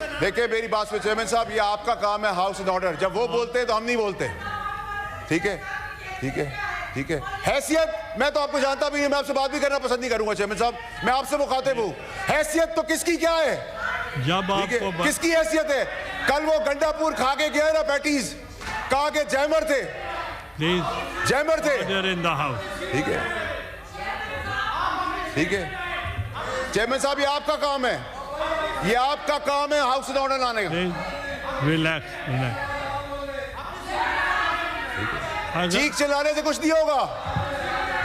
देखिए मेरी बात सुनिए चेयरमैन साहब, ये आपका काम है हाउस एंड ऑर्डर। जब वो बोलते हैं तो हम नहीं बोलते। ठीक है, ठीक है, ठीक है। हैसियत, मैं तो आपको जानता भी नहीं, मैं आपसे बात भी करना पसंद नहीं करूंगा चेयरमैन साहब। मैं आपसे मुखातिब हूं। हैसियत तो किसकी क्या है? जब आपको किसकी हैसियत है? कल वो गंडापुर खा के गया ना पैटीज, कहा के जैमर थे, जैमर थे। इन द हाउस। ठीक है, ठीक है चेयरमैन साहब, ये आपका काम है, ये आपका काम है हाउस एंड ऑर्डर लाने का। Relax, relax. चीख चिल्लाने से कुछ नहीं होगा।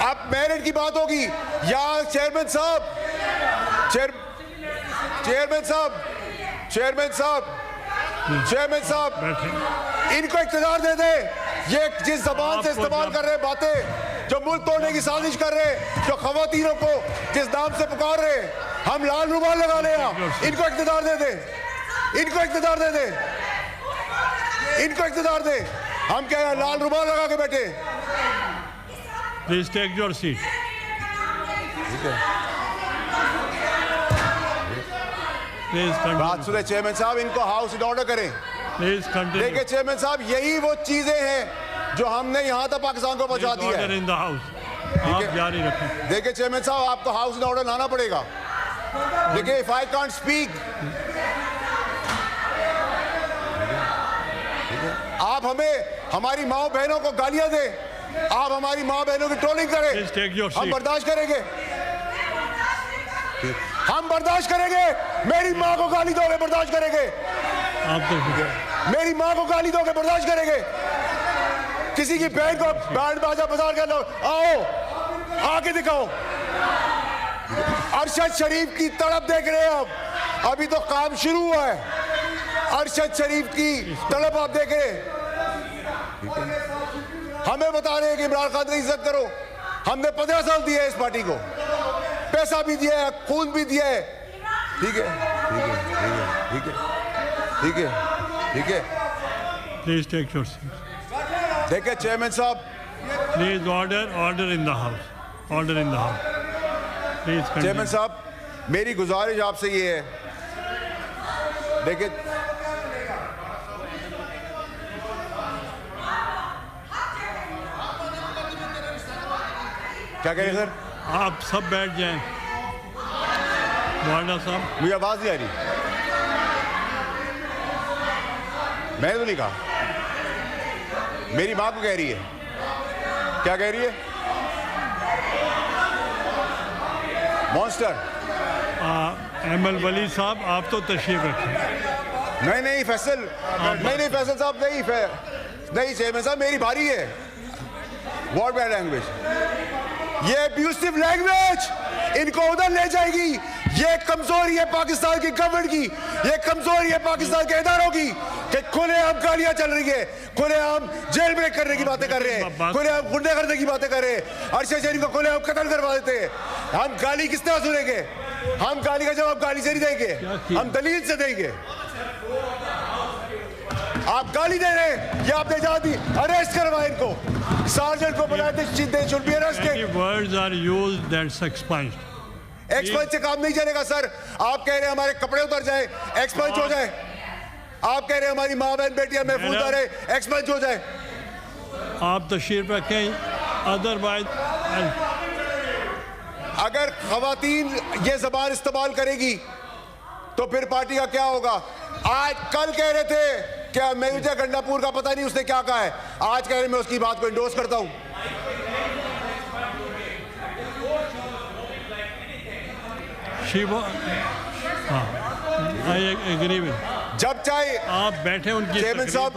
आप मेरिट की बात होगी या चेयरमैन साहब, चेयरमैन साहब, चेयरमैन साहब, चेयरमैन साहब, इनको इख्तियार दे दे। ये जिस जबान से इस्तेमाल कर रहे बातें, जो मुल्क तोड़ने की साजिश कर रहे, जो खवातीनों को जिस नाम से पुकार रहे, हम लाल रुमाल लगा ले, इनको इख्तियार दे दे, इनको इख्तियार दे दे, इनको इख्तियार दे। हम कह रहे हैं लाल रुमाल लगा के बैठे। Please take your seat. ठीक है, प्लीज बात सुने चेयरमैन साहब, इनको हाउस इन ऑर्डर करें। Please continue. देखिए चेयरमैन साहब, यही वो चीजें हैं जो हमने यहाँ तक पाकिस्तान को पहुंचा दी है। इन द हाउस आप जारी रखें। देखिए चेयरमैन साहब, आपको हाउस इन ऑर्डर लाना पड़ेगा। देखिए इफ आई कांट स्पीक, आप हमें हमारी माओ बहनों को गालियां दे, आप हमारी माओ बहनों की ट्रोलिंग करें, हम बर्दाश्त करेंगे, हम बर्दाश्त करेंगे। मेरी माँ को गाली दोगे, बर्दाश्त करेंगे। आप तो मेरी माँ को गाली दोगे, बर्दाश्त करेंगे। किसी की बहन को बैंड बाजा बाजार कर लो, आओ आके दिखाओ। अरशद शरीफ की तड़प देख रहे हैं आप, अभी तो काम शुरू हुआ है। अरशद शरीफ की तड़प आप देख रहे हैं। हमें बता रहे हैं कि इमरान खान की इज्जत करो। हमने 15 साल दिए इस पार्टी को, पैसा भी दिया है, खून भी दिया है। ठीक है, ठीक है, ठीक है, ठीक है, ठीक है। Please take your seat. देखिए चेयरमैन साहब, please order, order in the house, order in the house. Please chairman साहब, मेरी गुजारिश आपसे ये है, देखिए क्या कह रहे सर? आप सब बैठ जाएं। वार्डा साहब, मुझे आवाज नहीं आ रही। मैंने तो नहीं कहा, मेरी माँ को कह रही है। क्या कह रही है? मॉन्स्टर। एमएल वली साहब, आप तो तशरीफ रखें। नहीं नहीं फैसल, नहीं फैसल साहब, नहीं नहीं चेयरमैन साहब, मेरी बारी है। व्हाट बैड लैंग्वेज, ये अब्यूसिव लैंग्वेज इनको उधर ले जाएगी। ये कमजोरी है पाकिस्तान की गवर्नमेंट की, ये कमजोरी है पाकिस्तान के इदारों की कि खुलेआम गालियां चल रही है, खुलेआम जेल ब्रेक करने की बातें कर रहे हैं, खुलेआम गुंडे करने की बातें कर रहे हैं, अरशद शरीफ को खुलेआम कत्ल करवा देते हैं। हम गाली किस तरह सुनेंगे? हम गाली का जवाब गाली से नहीं देंगे, हम दलील से देंगे। आप गाली दे रहे हैं, ये आपने जाती अरेस्ट करवाए इनको, सार्जेंट को बुलाए थे, should be arrested. Words are used that's expunged. Expunge से काम नहीं चलेगा सर। आप कह रहे हैं हमारे कपड़े उतर जाए, एक्सपंज हो जाए। आप कह रहे हैं हमारी माँ बहन बेटियां महफूज रहे, एक्सपंज हो जाए। आप तशरीफ रखें, अदरवाइज अगर खवातीन ये जबान इस्तेमाल करेगी तो फिर पार्टी का क्या होगा? आज कल कह रहे थे क्या मेहुजा गंडापुर का पता नहीं उसने क्या कहा है, आज कह रहे मैं उसकी बात को इंडोर्स करता हूं। जब चाहे आप बैठे, उनकी चेयरमैन साहब,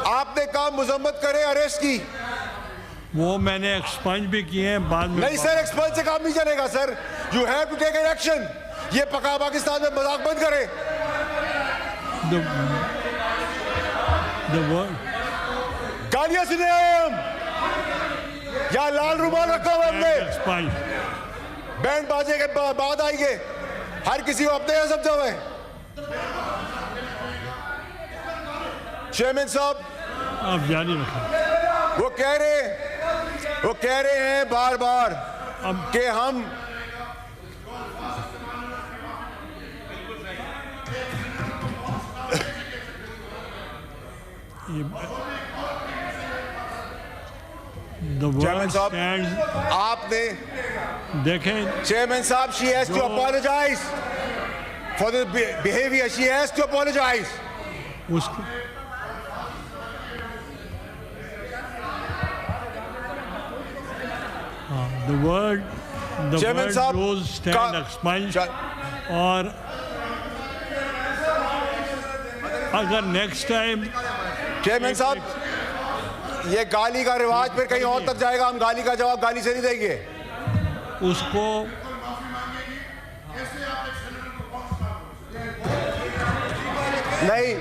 आपने काम मुजम्मत करे अरेस्ट की, वो मैंने एक्सपंज भी किए हैं बाद में। नहीं सर, एक्सपंज से काम नहीं चलेगा sir. You have to take an action. ये पका पाकिस्तान में मजाक बंद करे। गालियां सुने हम, या लाल रुमाल रखा हुआ हमने, बैंड बाजे के बाद आएंगे, हर किसी को अपने यहाँ समझा हुआ है। चेयरमैन साहब, आप जारी रखें। वो कह रहे हैं बार बार कि हम The Chairman world साहब, stands. आपने देखें, Chairman साहब, she has to apologize for the behavior. She has to apologize. उसको the word Chairman साहब, rules stand expunged. और अगर नेक्स्ट टाइम चेयरमैन साहब, ये गाली का रिवाज फिर कहीं और तक जाएगा। हम गाली का जवाब गाली से नहीं देंगे। उसको नहीं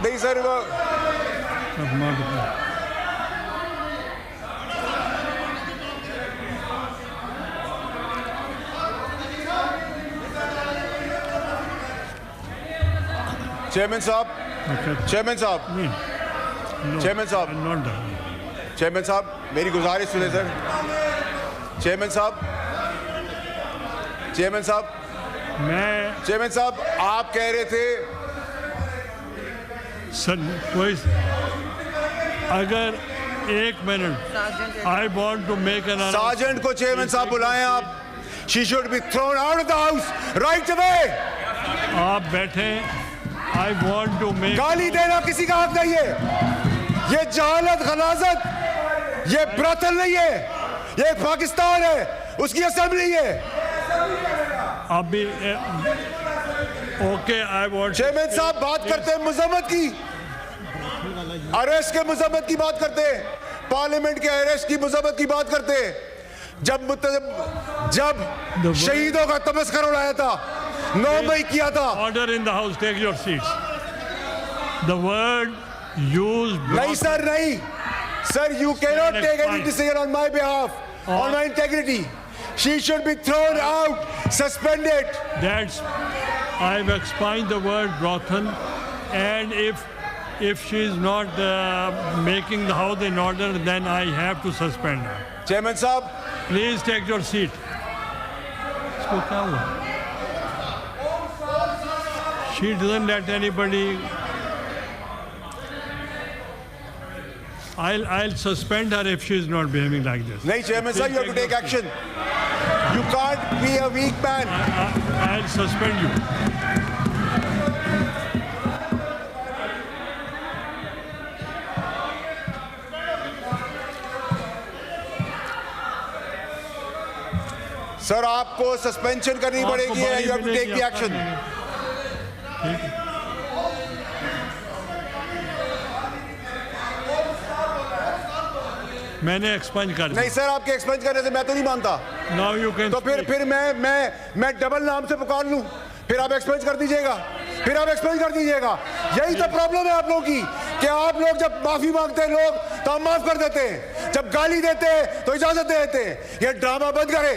नहीं सर, वो चेयरमैन साहब, चेयरमैन साहब, चेयरमैन साहब, नॉट डन। चेयरमैन साहब, मेरी गुजारिश सुने सर। चेयरमैन साहब, चेयरमैन साहब, चेयरमैन साहब, आप कह रहे थे सर कोई अगर 1 minute I want to make an sergeant को चेयरमैन साहब बुलाएं आप। She should be thrown out of the house right away. आप बैठे, आई वॉन्ट टू मेक। गाली देना किसी का हक नहीं है। ये जहालत, गलाजत, ये ब्रथल नहीं है। ये पाकिस्तान है, उसकी असेंबली है। अभी ओके, आई वॉन्ट। चेयरमैन साहब बात करते हैं मजम्मत की, अरेस्ट के मजम्मत की बात करते हैं, पार्लियामेंट के अरेस्ट की मजम्मत की बात करते हैं। जब शहीदों का तमस्कर उड़ाया था, 9 मई किया था। Order in the house, take your seats. The word use नहीं सर, नहीं sir, you cannot take any decision on my behalf, on my integrity. She should be thrown out, suspended. That's, I've expunged the word brothel, and if she is not making the house in order, then I have to suspend her. Chairman साहब, Please take your seat. इसको क्या हुआ? She doesn't let anybody. I'll suspend her if she is not behaving like this. नहीं Chairman साहब, you have to take action. You can't be a weak man. I'll suspend you. Sir, आपको suspension करनी पड़ेगी। You have to take the action. मैंने expunge कर दिया। नहीं sir, आपके एक्सपेंस करने से मैं तो नहीं मानता। Now you can तो फिर मैं डबल नाम से पुकार लूं, फिर आप एक्सपेंस कर दीजिएगा, फिर आप एक्सपेंस कर दीजिएगा। यही तो प्रॉब्लम है आप लोगों की कि आप लोग जब माफी मांगते हैं लोग तो हम माफ कर देते हैं, जब गाली देते हैं तो इजाजत दे देते हैं। ये ड्रामा बंद करें।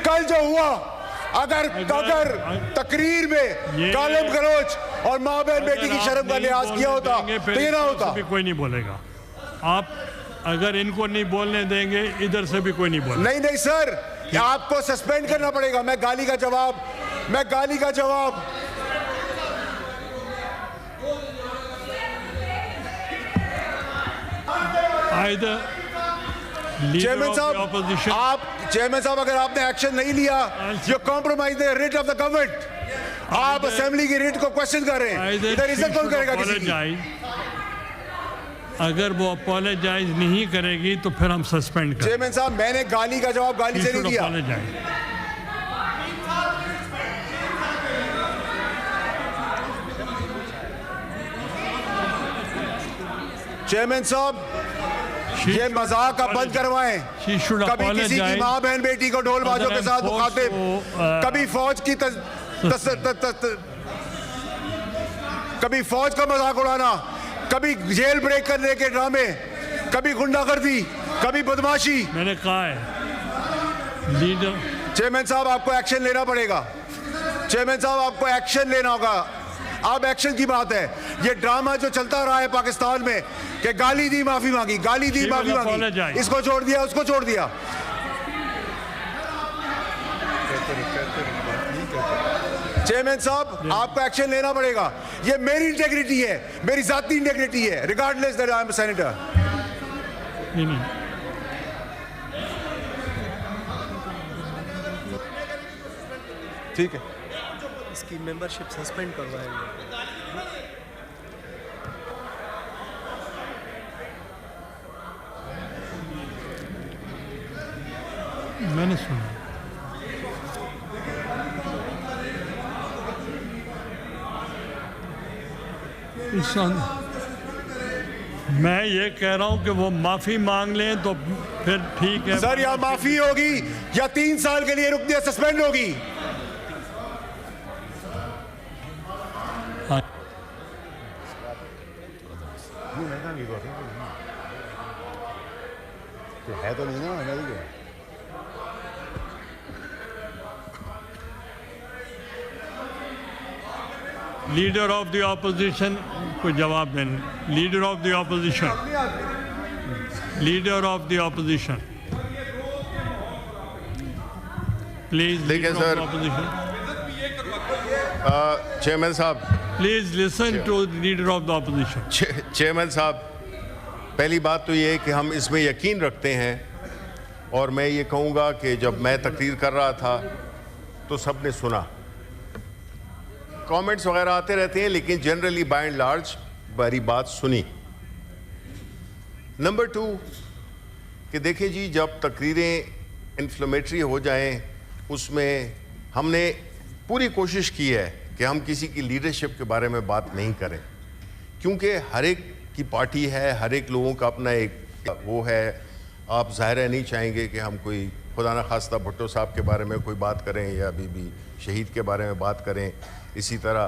कल जो हुआ, अगर तकरीर में गालिब गलौज और माँ बहन बेटी की शर्म का लिहाज किया होता तो ये ना होता। कोई नहीं बोलेगा। आप अगर इनको नहीं बोलने देंगे, इधर से भी कोई नहीं बोलेगा। नहीं सर, आपको सस्पेंड करना पड़ेगा। मैं गाली का जवाब Either leader of the opposition, chairman साहब, अगर आपने एक्शन नहीं लिया, you compromise the writ of the government. आप असेंबली की रिट को क्वेश्चन कर रहे हैं। इधर इज्जत कौन करेगा किसी की? अगर वो अपोलोजाइज नहीं करेगी तो फिर हम सस्पेंड करें। चेयरमैन साहब, मैंने गाली का जवाब गाली से नहीं दिया। चेयरमैन साहब, ये मजाक आप बंद करवाएं। कभी किसी की माँ बहन बेटी को ढोल बाजों के साथ मुखातिब, कभी फौज का मजाक उड़ाना, कभी जेल ब्रेक करने के ड्रामे, कभी गुंडागर्दी, कभी बदमाशी। मैंने कहा है लीडर। चेयरमैन साहब, आपको एक्शन लेना पड़ेगा। चेयरमैन साहब, आपको एक्शन लेना होगा। अब एक्शन की बात है। ये ड्रामा जो चलता रहा है पाकिस्तान में कि गाली दी माफी मांगी, गाली दी माफी मांगी, इसको छोड़ दिया, उसको छोड़ दिया। चेयरमैन साहब, आपको एक्शन लेना पड़ेगा। ये मेरी इंटेग्रिटी है, मेरी जाती इंटेग्रिटी है, regardless that I am a senator. नहीं, ठीक है, इसकी मेंबरशिप सस्पेंड करवाएंगे। मैंने सुना। मैं ये कह रहा हूं कि वो माफी मांग लें तो फिर ठीक है। सर, या माफी होगी या 3 साल के लिए रुकने सस्पेंड होगी। हाँ। है तो नहीं ना, लीडर ऑफ द ऑपोजिशन को जवाब देना। Leader of the opposition, leader of the opposition, please. देखिए सर, चेयरमैन साहब, please listen to leader of the opposition. Chairman साहब, पहली बात तो ये है कि हम इसमें यकीन रखते हैं, और मैं ये कहूँगा कि जब मैं तकरीर कर रहा था तो सबने सुना। कमेंट्स वगैरह आते रहते हैं, लेकिन जनरली बाय एंड लार्ज मेरी बात सुनी। नंबर 2 कि देखिए जी, जब तकरीरें इन्फ्लेमेटरी हो जाएं, उसमें हमने पूरी कोशिश की है कि हम किसी की लीडरशिप के बारे में बात नहीं करें, क्योंकि हर एक की पार्टी है, हर एक लोगों का अपना एक वो है। आप ज़ाहिर है नहीं चाहेंगे कि हम कोई खुदा न खास्ता भुट्टो साहब के बारे में कोई बात करें या बीबी शहीद के बारे में बात करें, इसी तरह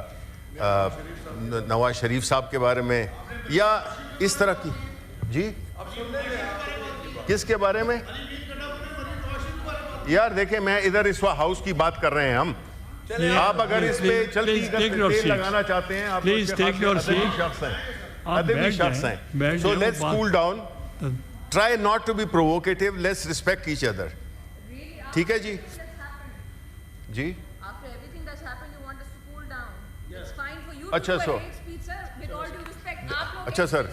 नवाज शरीफ साहब के बारे में, या इस तरह की। जी, किसके बारे में? यार देखें, मैं इधर इस हाउस की बात कर रहे हैं हम। आप अगर इस पे चलती तेल लगाना चाहते हैं, आप प्लीज टेक योर सीट। अदबी शख्स हैं। So let's cool down, try not to be provocative, let's respect each other. ठीक है जी? जी, अच्छा सो, अच्छा सर,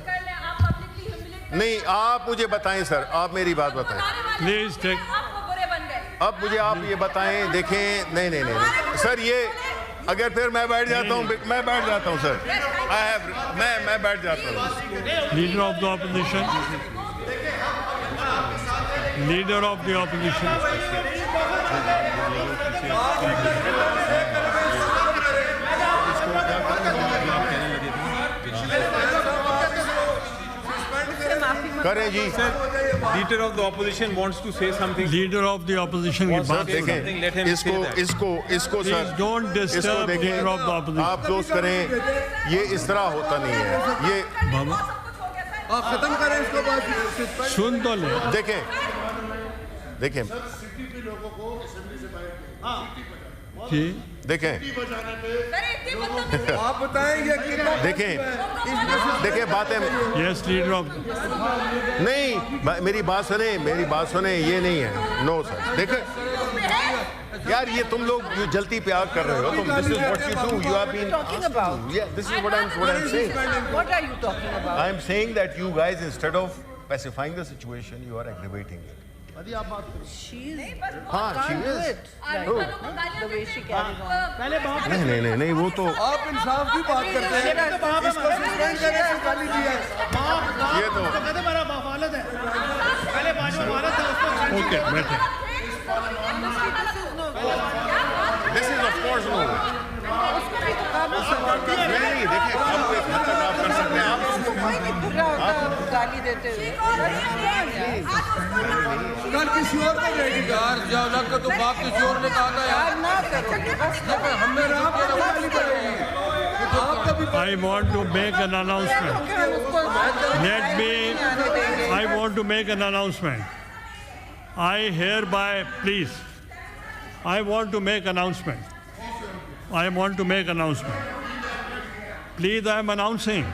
नहीं आप मुझे बताएं सर, आप मेरी बात बताएं प्लीज टेक। अब मुझे आप ये बताएं, देखें, नहीं नहीं नहीं सर, ये अगर फिर मैं बैठ जाता हूँ, मैं बैठ जाता हूँ सर, मैं बैठ जाता हूँ। Leader of the opposition, leader of the opposition. करें जी। Leader of the opposition wants to say something. Leader of the opposition की बात देखें, इसको sir, don't disturb leader of the opposition. आप क्लोज करें, ये इस तरह होता नहीं है। ये बाबा आप खत्म करें इसको, सुन तो ले। देखें, देखें, जी देखें, आप बताएंगे कि देखें, देखें बातें। Yes, leader of. नहीं, मेरी बात सुने, ये नहीं है। नो सर, देखें यार, ये तुम लोग जो जल्दी पे आग कर रहे हो, तुम, this is what you do, you have been talking about? Yeah, this is what I'm saying. What are you talking about? I'm saying that you guys, instead of pacifying the situation, you are aggravating it. She's हाँ, she can't do is. it. Like, the way she carries on. नहीं, वो तो आप इंसाफ की बात करते हैं, इसको सस्पेंड करें, इसको गाली दिया है। ये तो ओके, बैठे। this is of course no. नहीं, देखिए, आप एक हद तक आप कर सकते हैं, आप कोई नहीं फिर रहा होता गाली देते हुए। कल किसी और को देगी यार, जब लग तो बाप किसी और ने कहा था यार, ना करो बस हमने राम को गाली पड़ेगी। आप कभी I want to make an announcement. Let me, I want to make an announcement. I hereby, please, I want to make announcement. I want to make announcement. Please, I am announcing